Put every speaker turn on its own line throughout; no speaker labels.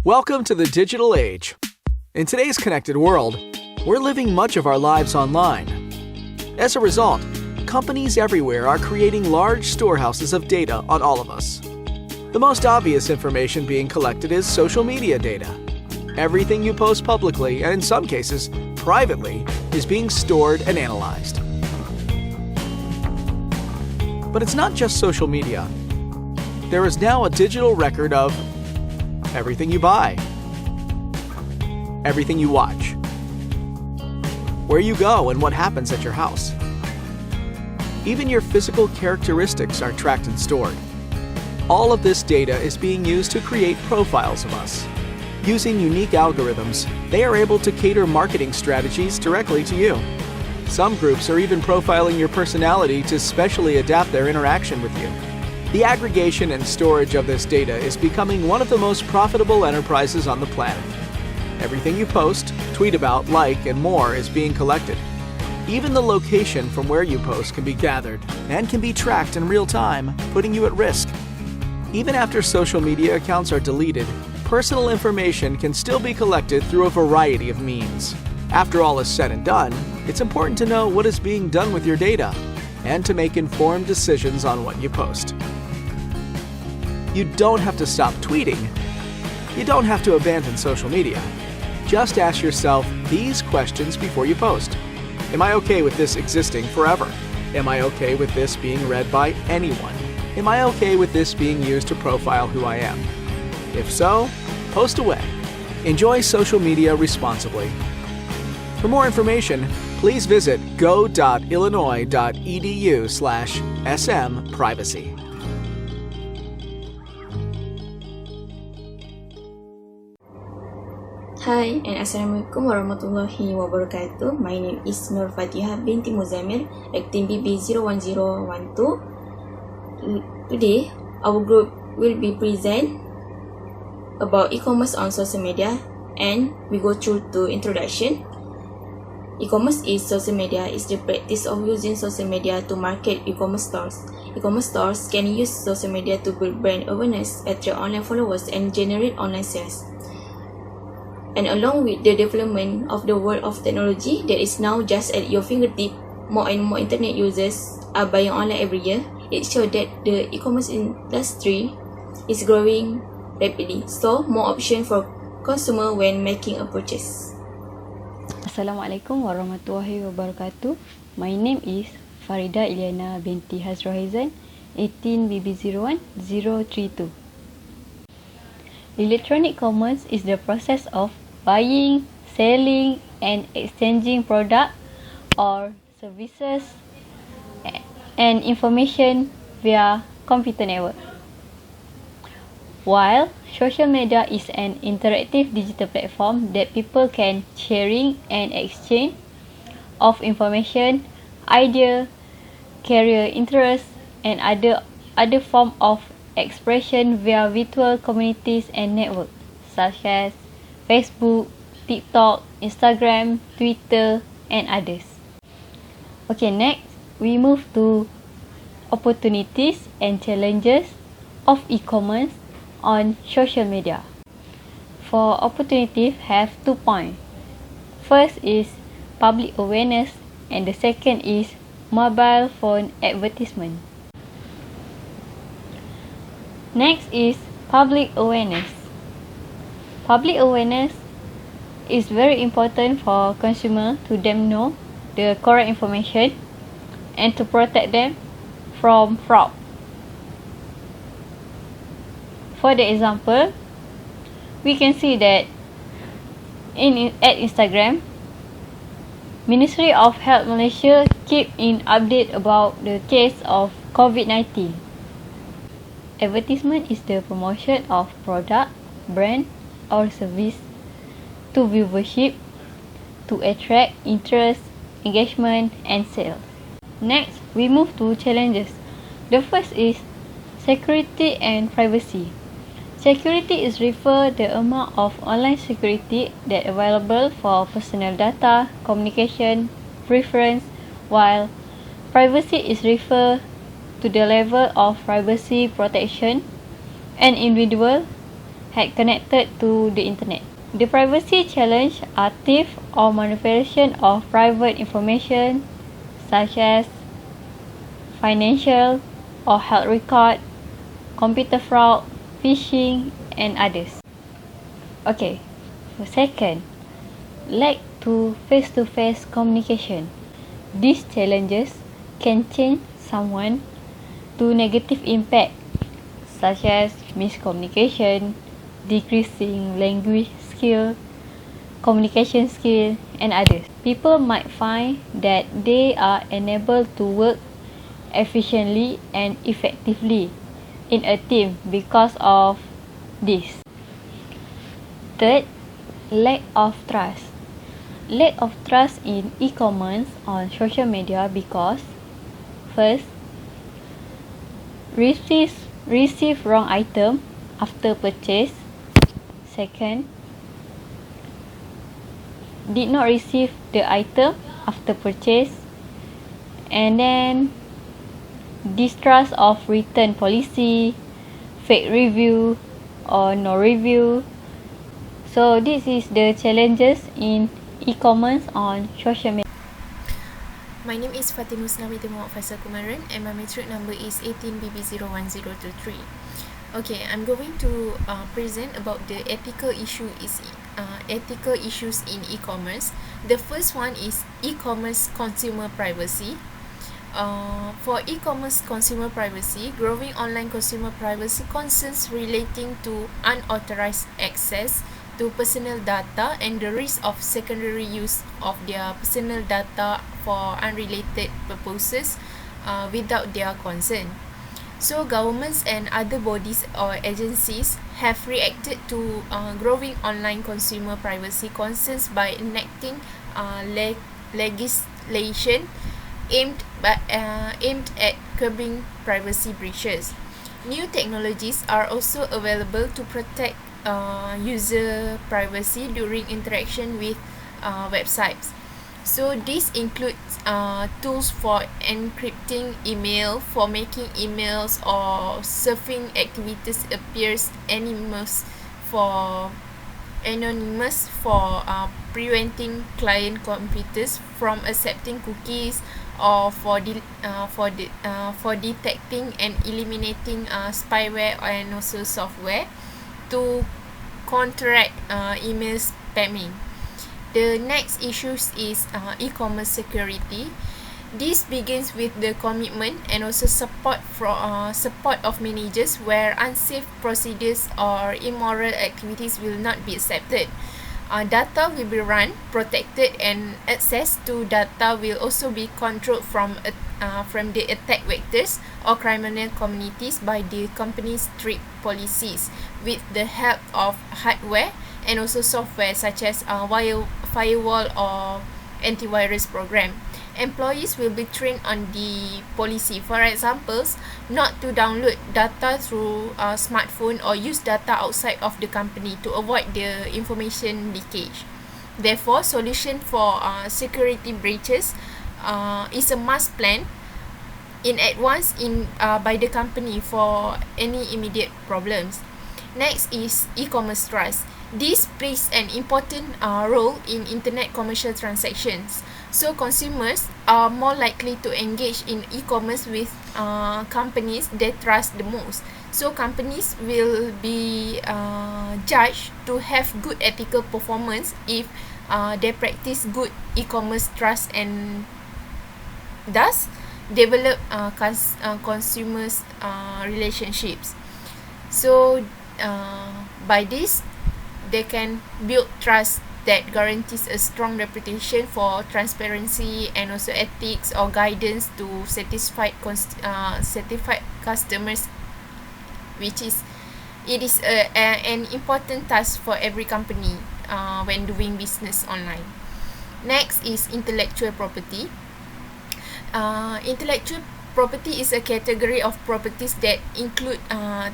Welcome to the digital age. In today's connected world, we're living much of our lives online. As a result, companies everywhere are creating large storehouses of data on all of us. The most obvious information being collected is social media data. Everything you post publicly, and in some cases, privately, is being stored and analyzed. But it's not just social media. There is now a digital record of everything you buy, everything you watch, where you go and what happens at your house. Even your physical characteristics are tracked and stored. All of this data is being used to create profiles of us. Using unique algorithms, they are able to cater marketing strategies directly to you. Some groups are even profiling your personality to specially adapt their interaction with you. The aggregation and storage of this data is becoming one of the most profitable enterprises on the planet. Everything you post, tweet about, like, and more is being collected. Even the location from where you post can be gathered and can be tracked in real time, putting you at risk. Even after social media accounts are deleted, personal information can still be collected through a variety of means. After all is said and done, it's important to know what is being done with your data and to make informed decisions on what you post. You don't have to stop tweeting. You don't have to abandon social media. Just ask yourself these questions before you post. Am I okay with this existing forever? Am I okay with this being read by anyone? Am I okay with this being used to profile who I am? If so, post away. Enjoy social media responsibly. For more information, please visit go.illinois.edu/smprivacy.
Hi and Assalamualaikum warahmatullahi wabarakatuh. My name is Nur Fatihah binti Muzamil, acting BB 01012. Today, our group will be present about e-commerce on social media, and we go through the introduction. E-commerce is social media is the practice of using social media to market e-commerce stores. E-commerce stores can use social media to build brand awareness, attract online followers, and generate online sales. And along with the development of the world of technology that is now just at your fingertip, more and more internet users are buying online every year. It shows that the e-commerce industry is growing rapidly, so more option for consumer when making a purchase.
Assalamualaikum warahmatullahi wabarakatuh. My name is Farida Ilyana binti Hazrohizan, 18 BB01032. Electronic commerce is the process of buying, selling, and exchanging product or services and information via computer network. While social media is an interactive digital platform that people can sharing and exchange of information, idea, career interests, and other form of expression via virtual communities and networks such as Facebook, TikTok, Instagram, Twitter, and others. Okay, next we move to opportunities and challenges of e-commerce on social media. For opportunity, have 2 points. First is public awareness, and the second is mobile phone advertisement. Next is public awareness. Public awareness is very important for consumer to them know the correct information and to protect them from fraud. For the example, we can see that at Instagram, Ministry of Health Malaysia keep in update about the case of COVID-19. Advertisement is the promotion of product, brand, or service to viewership to attract interest, engagement, and sales. Next, we move to challenges. The first is security and privacy. Security is refer the amount of online security that available for personal data, communication, preference, while privacy is refer to the level of privacy protection an individual had connected to the internet. The privacy challenge are theft or manipulation of private information such as financial or health record, computer fraud, phishing, and others. Okay, so second, lack to face-to-face communication. These challenges can change someone to negative impact such as miscommunication, decreasing language skill, communication skill, and others. People might find that they are unable to work efficiently and effectively in a team because of this. Third, lack of trust. Lack of trust in e-commerce on social media because first, receive wrong item after purchase. Second, did not receive the item after purchase. And then distrust of return policy, fake review or no review. So this is the challenges in e-commerce on social media.
My name is Fatimah Nawiti Muhammad Faisal Kumaran and my matric number is 18BB01023. Okay, I'm going to present about the ethical issues in e-commerce. The first one is e-commerce consumer privacy. For e-commerce consumer privacy, growing online consumer privacy concerns relating to unauthorized access to personal data and the risk of secondary use of their personal data for unrelated purposes without their consent. So governments and other bodies or agencies have reacted to growing online consumer privacy concerns by enacting legislation aimed at curbing privacy breaches. New technologies are also available to protect user privacy during interaction with websites. So this includes tools for encrypting email, for making emails or surfing activities appears anonymous for preventing client computers from accepting cookies or for detecting and eliminating spyware and also software to counteract email spamming. The next issue is e-commerce security. This begins with the commitment and also support of managers where unsafe procedures or immoral activities will not be accepted. Data will be run, protected, and access to data will also be controlled from the attack vectors or criminal communities by the company's strict policies with the help of hardware and also software such as firewall or antivirus program. Employees will be trained on the policy. For examples, not to download data through a smartphone or use data outside of the company to avoid the information leakage. Therefore, solution for security breaches is a must plan in advance by the company for any immediate problems. Next is e-commerce trust. This plays an important role in internet commercial transactions. So consumers are more likely to engage in e-commerce with companies they trust the most. So companies will be judged to have good ethical performance if they practice good e-commerce trust and thus develop consumers relationships. So by this they can build trust that guarantees a strong reputation for transparency and also ethics or guidance to satisfied customers, which is an important task for every company when doing business online. Next is intellectual property. Intellectual property is a category of properties that include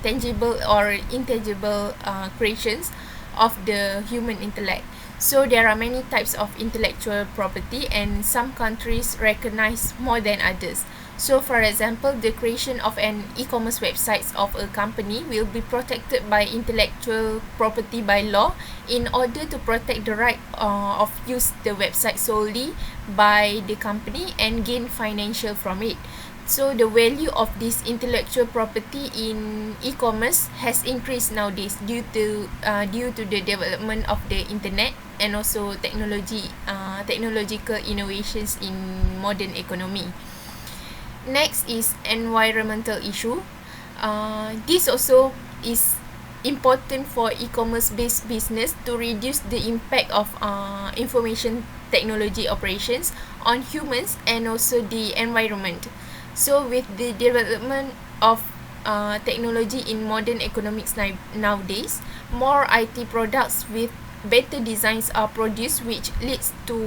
tangible or intangible creations of the human intellect. So there are many types of intellectual property and some countries recognize more than others. So for example, the creation of an e-commerce website of a company will be protected by intellectual property by law in order to protect the right of use the website solely by the company and gain financial from it. So the value of this intellectual property in e-commerce has increased nowadays due to the development of the internet and also technological innovations in modern economy. Next is environmental issue. This also is important for e-commerce based business to reduce the impact of information technology operations on humans and also the environment. So with the development of technology in modern economics nowadays, more IT products with better designs are produced, which leads to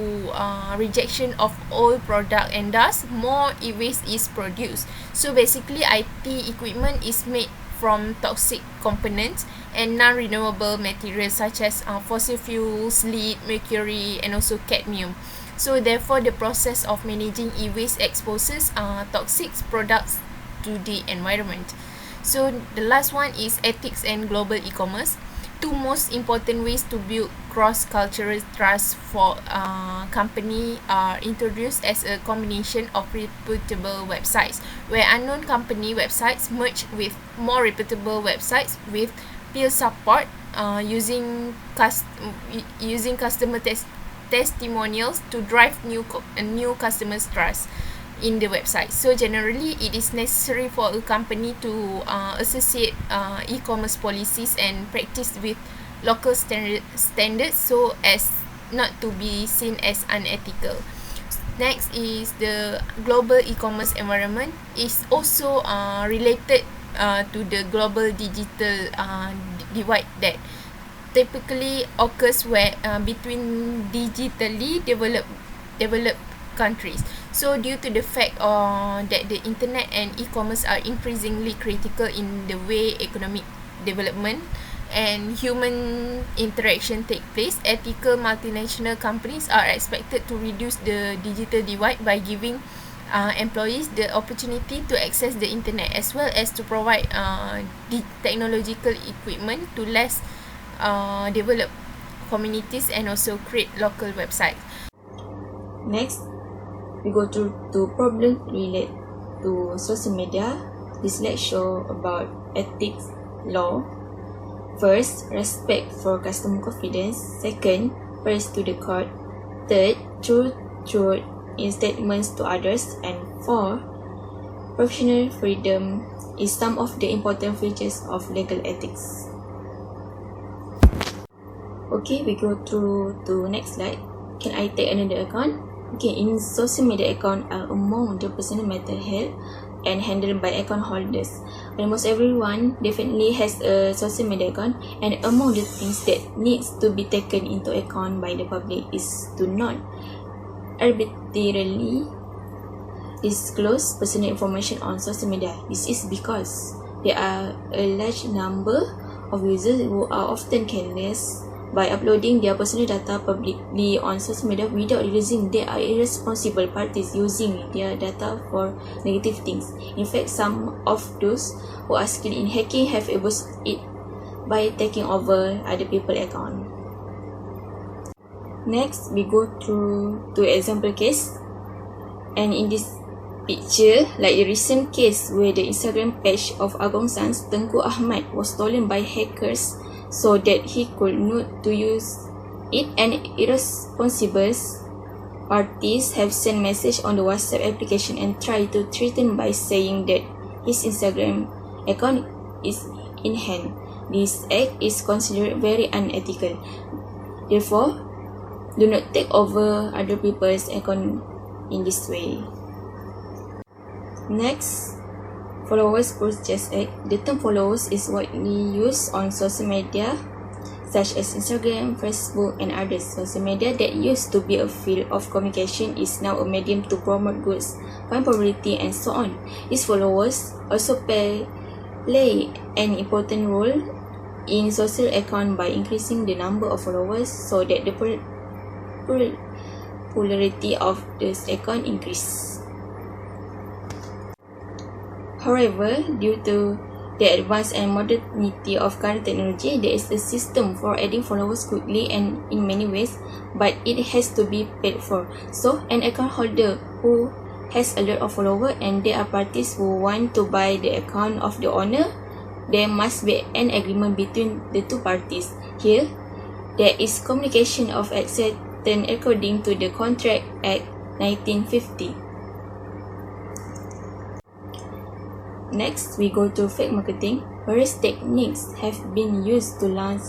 rejection of old product, and thus more e-waste is produced. So basically, IT equipment is made from toxic components and non-renewable materials such as fossil fuels, lead, mercury, and also cadmium. So therefore, the process of managing e-waste exposes toxic products to the environment. So the last one is ethics and global e-commerce. Two most important ways to build cross-cultural trust for company are introduced as a combination of reputable websites, where unknown company websites merge with more reputable websites with peer support, using customer testimonials to drive new customers' trust in the website. So generally, it is necessary for a company to associate e-commerce policies and practice with local standards so as not to be seen as unethical. Next is the global e-commerce environment is also related to the global digital divide that typically occurs where between digitally developed countries. So due to the fact that the internet and e-commerce are increasingly critical in the way economic development and human interaction take place, ethical multinational companies are expected to reduce the digital divide by giving employees the opportunity to access the internet as well as to provide technological equipment to less developed communities and also create local websites.
Next, we go to problems related to social media. This slide show about ethics law. First, respect for customer confidence. Second, praise to the court. Third, truth in statements to others. And fourth, professional freedom is some of the important features of legal ethics. Okay, we go to next slide. Can I take another account? Okay, in social media account are among the personal matter held and handled by account holders. Almost everyone definitely has a social media account, and among the things that needs to be taken into account by the public is to not arbitrarily disclose personal information on social media. This is because there are a large number of users who are often careless by uploading their personal data publicly on social media without realizing they are irresponsible parties using their data for negative things. In fact, some of those who are skilled in hacking have abused it by taking over other people's account. Next, we go to example case. And in this picture, like the recent case where the Instagram page of Agong San's Tengku Ahmad was stolen by hackers so that he could not to use it, and irresponsible parties have sent message on the WhatsApp application and tried to threaten by saying that his Instagram account is in hand. This act is considered very unethical. Therefore, do not take over other people's account in this way. Next, Followers Purchase Act. The term followers is widely used on social media such as Instagram, Facebook, and others. Social media that used to be a field of communication is now a medium to promote goods, find popularity, and so on. These followers also play an important role in social account by increasing the number of followers so that the popularity of this account increase. However, due to the advance and modernity of current technology, there is a system for adding followers quickly and in many ways, but it has to be paid for. So, an account holder who has a lot of followers and there are parties who want to buy the account of the owner, there must be an agreement between the two parties. Here, there is communication of acceptance according to the Contract Act 1950. Next, we go to fake marketing. Various techniques have been used to launch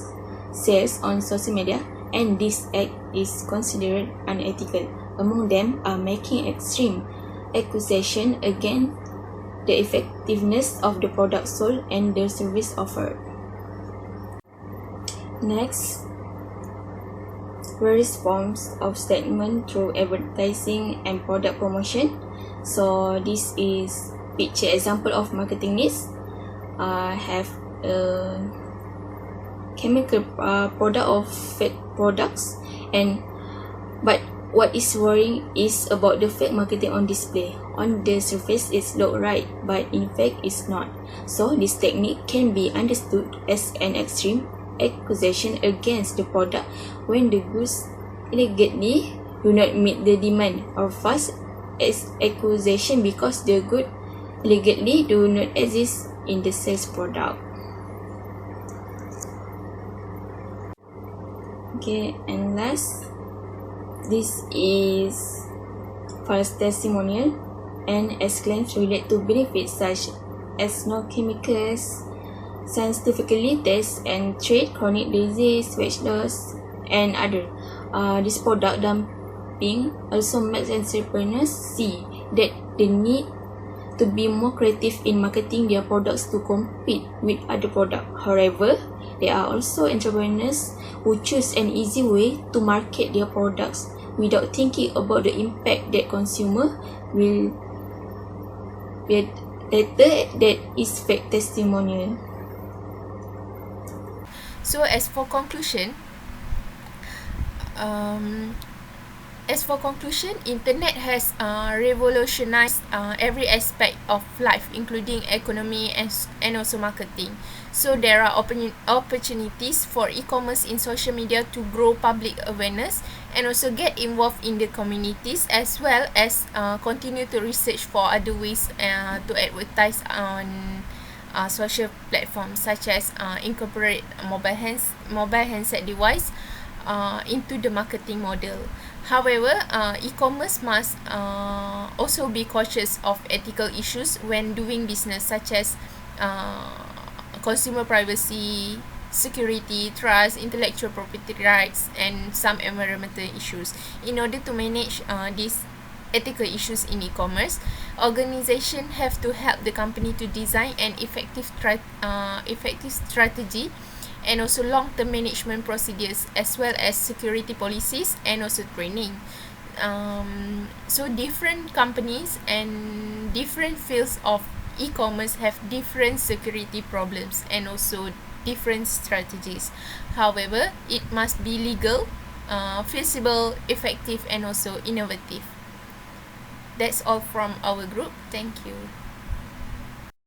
sales on social media, and this act is considered unethical. Among them are making extreme accusation against the effectiveness of the product sold and the service offered. Next, various forms of statement through advertising and product promotion. So this is picture example of marketing needs. Have a chemical product of fake products, but what is worrying is about the fake marketing on display. On the surface it looks right, but in fact it's not. So this technique can be understood as an extreme accusation against the product when the goods allegedly do not meet the demand, or false accusation because the good allegedly do not exist in the sales product. Okay, and last, this is false testimonial, and as claims relate to benefits such as no chemicals, scientifically test and treat chronic disease, weight loss, and other. This product dumping also makes entrepreneurs see that they need to be more creative in marketing their products to compete with other products. However, there are also entrepreneurs who choose an easy way to market their products without thinking about the impact that consumer will get later. That is fake testimonial.
So as for conclusion, internet has revolutionized every aspect of life, including economy and also marketing. So there are opportunities for e-commerce in social media to grow public awareness and also get involved in the communities, as well as continue to research for other ways to advertise on social platforms, such as incorporate mobile handset device into the marketing model. However, e-commerce must also be cautious of ethical issues when doing business, such as consumer privacy, security, trust, intellectual property rights, and some environmental issues. In order to manage these ethical issues in e-commerce, organizations have to help the company to design an effective strategy and also long-term management procedures, as well as security policies and also training. So different companies and different fields of e-commerce have different security problems and also different strategies. However, it must be legal, feasible, effective, and also innovative. That's all from our group. Thank you.